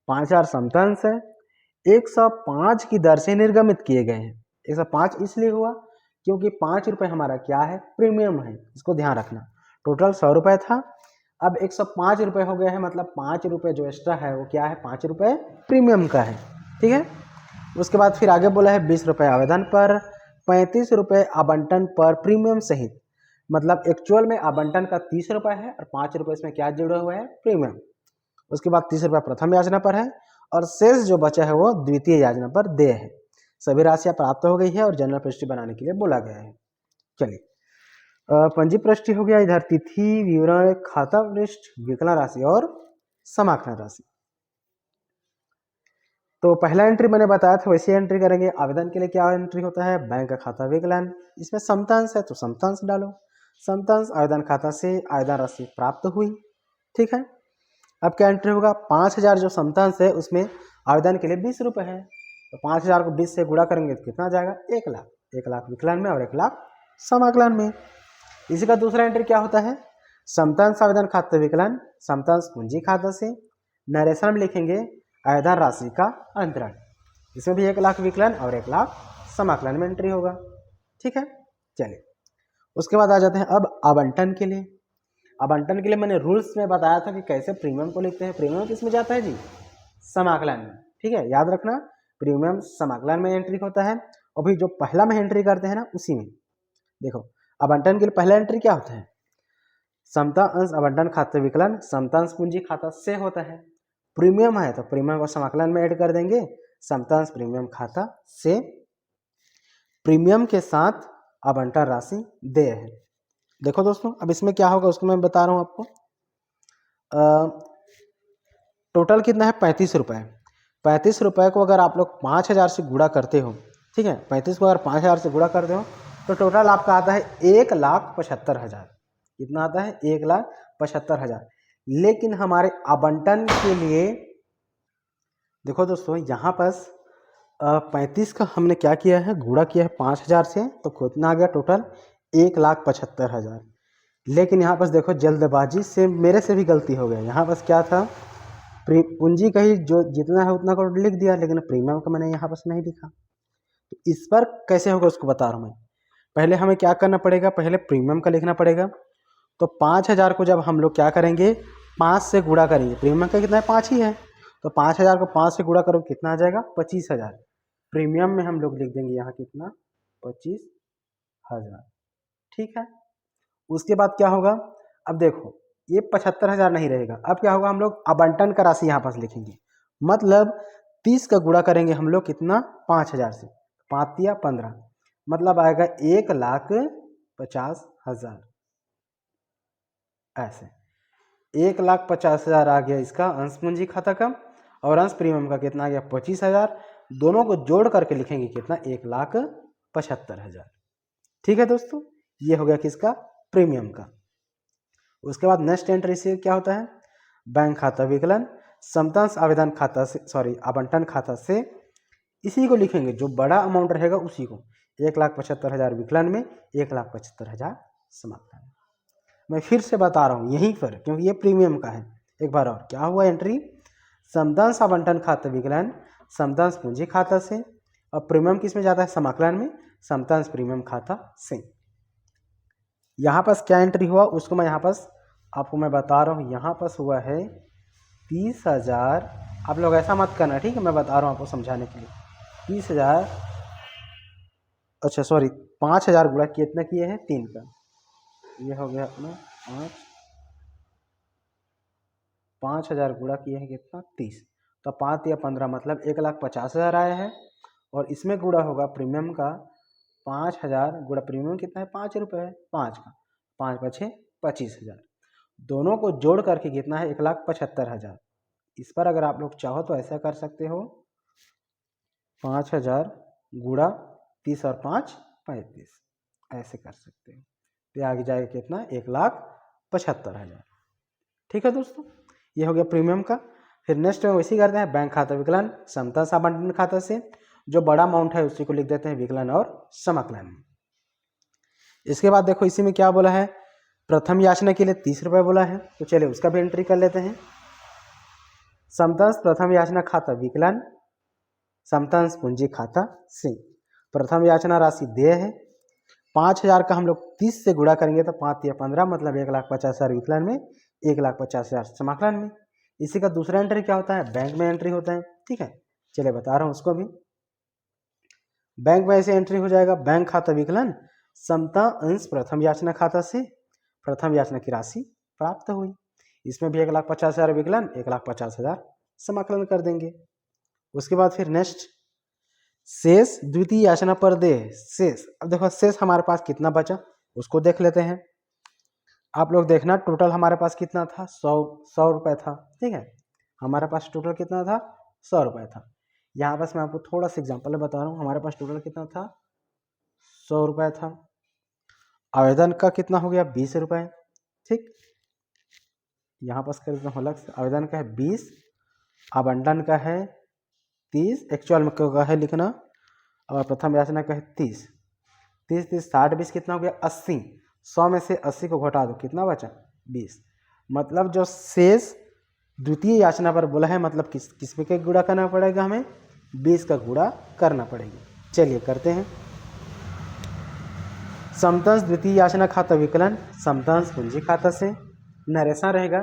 S1: 5,000 समतांश है, 105 की दर से निर्गमित किए गए हैं। 105 इसलिए हुआ क्योंकि 5 रुपये हमारा क्या है, प्रीमियम है, इसको ध्यान रखना। टोटल 100 रुपये था, अब 105 रुपये हो गए हैं, मतलब 5 रुपये जो एक्स्ट्रा है वो क्या है, 5 रुपये प्रीमियम का है। ठीक है, उसके बाद फिर आगे बोला है 20 रुपये आवेदन पर, 35 रुपये आवंटन पर प्रीमियम सहित, मतलब एक्चुअल में आवंटन का 30 रुपये है और 5 रुपये इसमें क्या जुड़ा हुआ है, प्रीमियम। उसके बाद 30 रुपये प्रथम याचना पर है और शेष जो बचा है वो द्वितीय याचना पर देय है। सभी राशियां प्राप्त हो गई है और जनरल प्रविष्टि बनाने के लिए बोला गया है। चलिए, पंजी प्रविष्टि हो गया, इधर तिथि, विवरण, खाता पृष्ठ, विकलन राशि और समाकलन राशि। तो पहला एंट्री मैंने बताया था वैसे एंट्री करेंगे। आवेदन के लिए क्या एंट्री होता है, बैंक का खाता विकलन, इसमें समतांश है तो समतांश डालो, समतांश आवेदन खाता से आवेदन राशि प्राप्त हुई। ठीक है, अब क्या एंट्री होगा, 5,000 जो समतांश है उसमें आवेदन के लिए 20 रुपये है, तो 5,000 को 20 से गुणा करेंगे तो कितना जाएगा, 1 लाख। 1 लाख विकलन में और 1 लाख समाकलन में। इसी का दूसरा एंट्री क्या होता है, समतांश आवेदन खाता विकलन, समतांश पूंजी खाता से, नरेशन में लिखेंगे आवेदन राशि का अंतरण, इसमें भी 1 लाख विकलन और 1 लाख समाकलन में एंट्री होगा। ठीक है, चलिए उसके बाद आ जाते हैं अब आवंटन के लिए। आवंटन के लिए मैंने रूल्स में बताया था कि कैसे प्रीमियम को लिखते हैं। प्रीमियम किस में जाता है जी, समाकलन में। ठीक है, याद रखना, प्रीमियम समाकलन में एंट्री होता है। अभी जो पहला में एंट्री करते हैं ना उसी में देखो, आवंटन के लिए पहला एंट्री क्या होता है, समता अंश आवंटन खाता विकलन, समतांश पूंजी खाता से होता है। प्रीमियम है तो प्रीमियम को समाकलन में ऐड कर देंगे, समतांश प्रीमियम खाता से प्रीमियम के साथ आवंटन राशि देय है। देखो दोस्तों, अब इसमें क्या होगा उसको मैं बता रहा हूँ आपको। टोटल कितना है 35 रुपये। 35 रुपये को अगर आप लोग 5,000 से गुणा करते हो, ठीक है, 35 को अगर 5,000 से गुणा करते हो तो टोटल आपका आता है 1,75,000। कितना आता है? 1,75,000। लेकिन हमारे आवंटन के लिए देखो दोस्तों, यहाँ पर 35 का हमने क्या किया है, गुणा किया है 5,000 से, तो कितना आ गया टोटल? 1,75,000। लेकिन यहाँ पर देखो जल्दबाजी से मेरे से भी गलती हो गया। यहाँ पर क्या था, पूंजी का ही जो जितना है उतना को लिख दिया, लेकिन प्रीमियम का मैंने यहाँ पर नहीं लिखा। तो इस पर कैसे होगा उसको बता रहा हूँ मैं। पहले हमें क्या करना पड़ेगा, पहले प्रीमियम का लिखना पड़ेगा। तो 5,000 को जब हम लोग क्या करेंगे, 5 से गुणा करेंगे। प्रीमियम का कितना है? 5 ही है। तो 5,000 को 5 से गुणा करो, कितना आ जाएगा? 25,000। प्रीमियम में हम लोग लिख देंगे यहाँ कितना? 25,000। ठीक है। उसके बाद क्या होगा, अब देखो ये 75,000 नहीं रहेगा। अब क्या होगा, हम लोग आवंटन का राशि यहाँ पास लिखेंगे। मतलब 30 का गुणा करेंगे हम लोग कितना? 5,000 से। 5 या 15, मतलब आएगा 1,50,000। ऐसे 1,50,000 आ गया इसका अंश पूंजी खाता का, और अंश प्रीमियम का कितना आ गया? 25,000। दोनों को जोड़ करके लिखेंगे कितना? 1,75,000। ठीक है दोस्तों, ये हो गया किसका? प्रीमियम का। उसके बाद नेक्स्ट एंट्री से क्या होता है, बैंक खाता विकलन समतांश आवेदन खाता से, आवंटन खाता से इसी को लिखेंगे, जो बड़ा अमाउंट रहेगा उसी को। 1,75,000 विकलन में, 1,75,000 समाकलन में। मैं फिर से बता रहा हूँ यहीं पर, क्योंकि ये प्रीमियम का है। एक बार और क्या हुआ एंट्री, समतांश आवंटन खाता विकलन समतांश पूंजी खाता से, और प्रीमियम किस में जाता है? समाकलन में, समतांश प्रीमियम खाता से। यहाँ पास क्या एंट्री हुआ उसको मैं यहाँ पास आपको मैं बता रहा हूँ। यहाँ पास हुआ है 30,000। आप लोग ऐसा मत करना, ठीक है, मैं बता रहा हूँ आपको समझाने के लिए। 30,000, अच्छा 5,000 गुणा कितना किए हैं? 3 का। ये हो गया अपना 5,000 गुणा किए हैं कितना? 30। तो 5 या 15 मतलब 1,50,000 आया है। और इसमें गुणा होगा प्रीमियम का 5,000 गुणा प्रीमियम कितना है? 5 रुपये है। 5 का 5 5 25,000। दोनों को जोड़ करके कितना है? 1,75,000। इस पर अगर आप लोग चाहो तो ऐसा कर सकते हो, 5,000 गुणा 30 और 5 35, ऐसे कर सकते हो। तो आगे जाएगा कितना? 1,75,000। ठीक है दोस्तों, ये हो गया प्रीमियम का। फिर नेक्स्ट में वैसे ही करते हैं, बैंक खाता विकलन समतांश आवंटन खाता से, जो बड़ा अमाउंट है उसी को लिख देते हैं विकलन और समाकलन में। इसके बाद देखो इसी में क्या बोला है, प्रथम याचना के लिए 30 रुपये बोला है। तो चलिए उसका भी एंट्री कर लेते हैं। समतांश प्रथम याचना खाता विकलन समतांश पूंजी खाता से, प्रथम याचना राशि देय है। 5,000 का हम लोग 30 से गुणा करेंगे तो 5 या 15 मतलब 1,50,000 विकलन में, 1,50,000 समाकलन में। इसी का दूसरा एंट्री क्या होता है? बैंक में एंट्री होता है। ठीक है, चलिए बता रहा हूँ उसको भी। बैंक में ऐसे एंट्री हो जाएगा, बैंक खाता विकलन समता अंश प्रथम याचना खाता से प्रथम याचना की राशि प्राप्त हुई। इसमें भी 1,50,000 विकलन, 1,50,000 समाकलन कर देंगे। उसके बाद फिर नेक्स्ट शेष द्वितीय याचना पर दे शेष। अब देखो शेष हमारे पास कितना बचा उसको देख लेते हैं। आप लोग देखना टोटल हमारे पास कितना था? 100 रुपये था। ठीक है, हमारे पास टोटल कितना था? 100 रुपये था। यहाँ बस मैं आपको थोड़ा सा एग्जांपल बता रहा हूँ। हमारे पास टोटल कितना था? 100 रुपये था। आवेदन का कितना हो गया? 20 रुपये। ठीक, यहाँ पास कर देता हूँ अलग से। आवेदन का है 20, आवंटन का है 30, एक्चुअल में का है लिखना, और प्रथम याचना का है 30। 30 30 60 20 कितना हो गया? 80। 100 में से 80 को घटा दो, कितना बचा? 20। मतलब जो शेष द्वितीय याचना पर बोला है, मतलब किस पे का गुणा करना पड़ेगा? हमें 20 का गुणा करना पड़ेगा। चलिए करते हैं। समतांश द्वितीय याचना खाता विकलन समतांश पूंजी खाता से, नरेशन रहेगा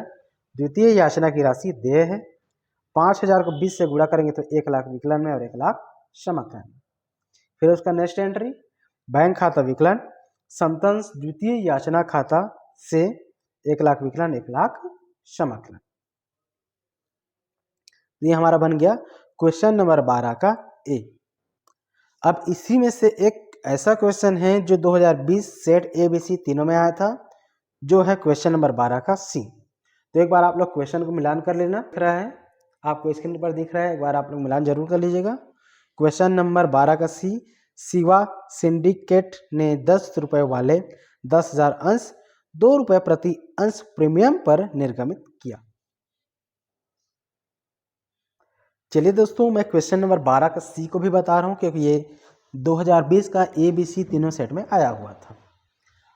S1: द्वितीय याचना की राशि देय है। 5,000 को 20 से गुणा करेंगे तो 1,00,000 विकलन में और 1,00,000 समाकलन में। फिर उसका नेक्स्ट एंट्री, बैंक खाता विकलन समतांश द्वितीय याचना खाता से 1,00,000 विकलन, 1,00,000 समाकलन। तो ये हमारा बन गया क्वेश्चन नंबर 12 का ए। अब इसी में से एक ऐसा क्वेश्चन है जो 2020 सेट ABC तीनों में आया था, जो है क्वेश्चन नंबर 12 का सी। तो एक बार आप लोग क्वेश्चन को मिलान कर लेना। दिख रहा है आपको स्क्रीन पर, दिख रहा है, एक बार आप लोग मिलान जरूर कर लीजिएगा। क्वेश्चन नंबर 12 का सी, शिवा सिंडिकेट ने 10 रुपए वाले 10,000 अंश 2 रुपए प्रति अंश प्रीमियम पर निर्गमित किया। चलिए दोस्तों, मैं क्वेश्चन नंबर 12 का सी को भी बता रहा हूँ क्योंकि ये 2020 का ABC तीनों सेट में आया हुआ था,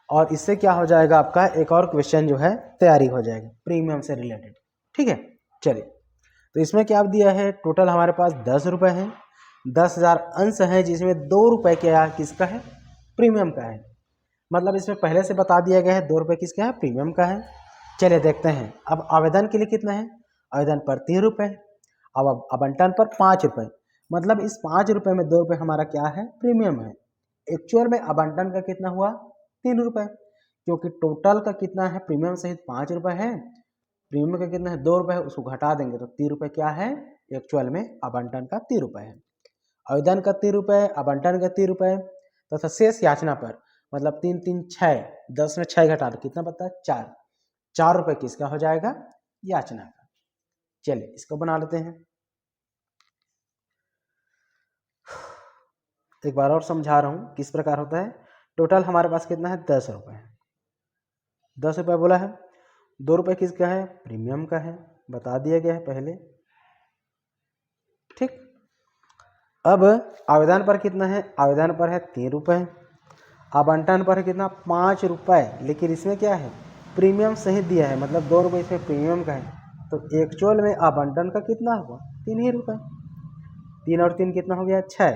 S1: और इससे क्या हो जाएगा, आपका एक और क्वेश्चन जो है तैयारी हो जाएगी प्रीमियम से रिलेटेड। ठीक है, चलिए। तो इसमें क्या दिया है, टोटल हमारे पास 10 रुपये हैं, 10,000 अंश हैं, जिसमें 2 रुपये क्या किसका है, प्रीमियम का है। मतलब इसमें पहले से बता दिया गया है 2 रुपये किसका है, प्रीमियम का है। चलिए देखते हैं। अब आवेदन के लिए कितना है, आवेदन पर 3 रुपये, अब आवंटन पर 5 रुपये। मतलब इस 5 रुपये में 2 रुपये हमारा क्या है, प्रीमियम है। एक्चुअल में आवंटन का कितना हुआ, 3 रुपये, क्योंकि टोटल का कितना है, प्रीमियम सहित 5 रुपये है, प्रीमियम का कितना है 2 रुपये है, उसको घटा देंगे तो 3 रुपये क्या है, एक्चुअल में आवंटन का 3 रुपये है। आवेदन का 3 रुपये, आवंटन का 3 रुपये तथा शेष याचना पर, मतलब 3 3 6, 10 में 6 घटा दो कितना बता है, 4 रुपये किसका हो जाएगा, याचना का। चलिए इसको बना लेते हैं। एक बार और समझा रहा हूँ किस प्रकार होता है। टोटल हमारे पास कितना है, 10 रुपये है। 10 रुपये बोला है, 2 रुपये किसका है, प्रीमियम का है, बता दिया गया है पहले। ठीक, अब आवेदन पर कितना है, आवेदन पर है 3 रुपये, आवंटन पर है कितना, 5 रुपये, लेकिन इसमें क्या है, प्रीमियम सहित दिया है, मतलब 2 रुपये इसमें प्रीमियम का है। तो एक्चुअल में आवंटन का कितना हुआ, 3 ही रुपये। 3 और 3 कितना हो गया, 6,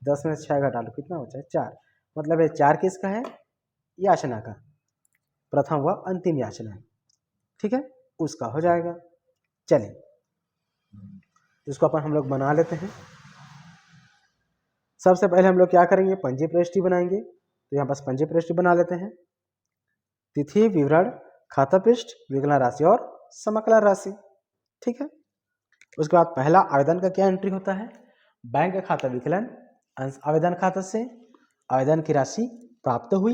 S1: 10 में 6 घटा लो कितना बचा है, 4। मतलब ये 4 किसका है, याचना का, प्रथम व अंतिम याचना, ठीक है, उसका हो जाएगा। चलिए इसको अपन हम लोग बना लेते हैं। सबसे पहले हम लोग क्या करेंगे, पंजी प्रविष्टि बनाएंगे। तो यहाँ पास पंजी प्रविष्टि बना लेते हैं। तिथि, विवरण, खाता पृष्ठ, विकलन राशि और समाकलन राशि। ठीक है, उसके बाद पहला आवेदन का क्या एंट्री होता है, बैंक खाता विकलन, अंश आवेदन खाता से आवेदन की राशि प्राप्त हुई,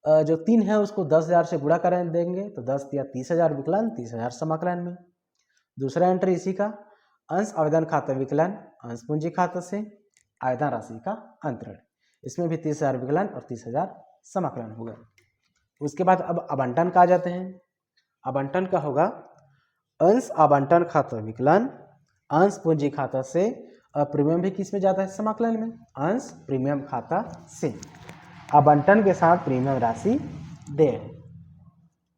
S1: जो 3 है उसको 10,000 से गुणा करें देंगे तो 10 या 30,000 विकलन, 30,000 समाकलन में। दूसरा एंट्री इसी का, अंश आवेदन खाता विकलन, अंश पूंजी खाता से आवेदन राशि का अंतरण, इसमें भी 30,000 विकलन और 30,000 समाकलन होगा। उसके बाद अब आवंटन का आ जाते हैं। आवंटन का होगा, अंश आवंटन खाता विकलन, अंश पूंजी खाता से, प्रीमियम भी किस में जाता है, समाकलन में, अंश प्रीमियम खाता से आवंटन के साथ प्रीमियम राशि दे।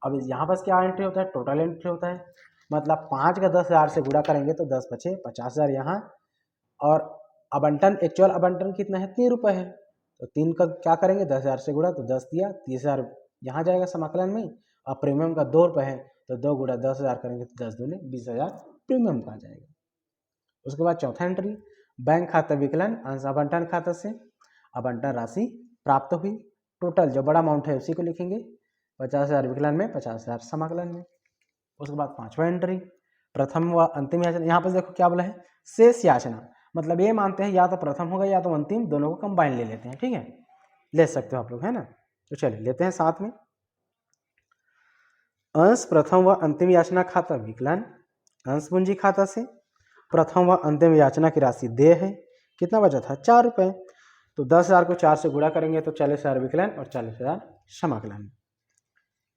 S1: अब यहाँ पर क्या एंट्री होता है, टोटल एंट्री होता है, मतलब 5 का 10,000 से गुणा करेंगे तो 10 बचे 50,000 यहाँ, और आवंटन एक्चुअल आवंटन कितना है, 3 रुपये है, तो 3 का क्या करेंगे, 10,000 से गुणा तो 10 दिया, 30,000 यहाँ जाएगा समाकलन में, और प्रीमियम का 2 रुपये है तो 2 गुणा 10,000 करेंगे तो 10 दूने 20,000 प्रीमियम का आ जाएगा। उसके बाद चौथा एंट्री, बैंक खाता विकलन, अंश आवंटन खाता से आवंटन राशि प्राप्त हुई, टोटल जो बड़ा अमाउंट है उसी को लिखेंगे, 50,000 विकलन में, 50,000 समाकलन में। उसके बाद पांचवा एंट्री, प्रथम व अंतिम याचना। यहाँ पर देखो क्या बोला है, शेष याचना, मतलब ये मानते हैं या तो प्रथम होगा या तो अंतिम, दोनों को कंबाइन ले लेते हैं। ठीक है, ले सकते हो आप लोग, है ना। तो चलिए लेते हैं साथ में। अंश प्रथम व अंतिम याचना खाता विकलन, अंश पूंजी खाता से प्रथम व अंतिम याचना की राशि देय है, कितना बचा था, 4 रुपये, तो 10,000 को 4 से गुणा करेंगे तो 40,000 विकलन और 40,000 समाकलन।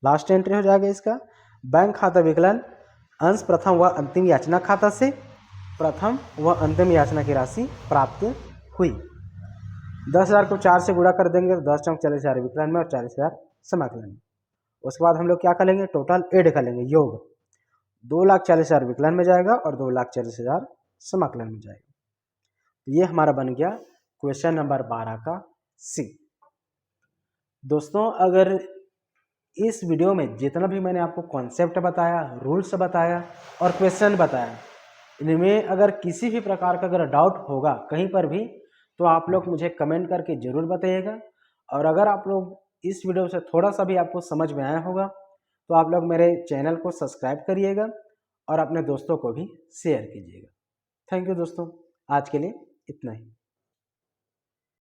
S1: लास्ट एंट्री हो जाएगा इसका, बैंक खाता विकलन, अंश प्रथम व अंतिम याचना खाता से प्रथम व अंतिम याचना की राशि प्राप्त हुई। 10,000 को 4 से गुणा कर देंगे तो 10 चौक 40,000 विकलन में और 40,000 समाकलन में। उसके बाद हम लोग क्या करेंगे, टोटल ऐड कर लेंगे, योग 2,40,000 विकलन में जाएगा और 2,40,000 समाकलन में जाएगा। तो ये हमारा बन गया क्वेश्चन नंबर 12 का सी। दोस्तों, अगर इस वीडियो में जितना भी मैंने आपको कॉन्सेप्ट बताया, रूल्स बताया और क्वेश्चन बताया, इनमें अगर किसी भी प्रकार का अगर डाउट होगा कहीं पर भी, तो आप लोग मुझे कमेंट करके ज़रूर बताइएगा। और अगर आप लोग इस वीडियो से थोड़ा सा भी आपको समझ में आया होगा तो आप लोग मेरे चैनल को सब्सक्राइब करिएगा और अपने दोस्तों को भी शेयर कीजिएगा। थैंक यू दोस्तों, आज के लिए इतना ही।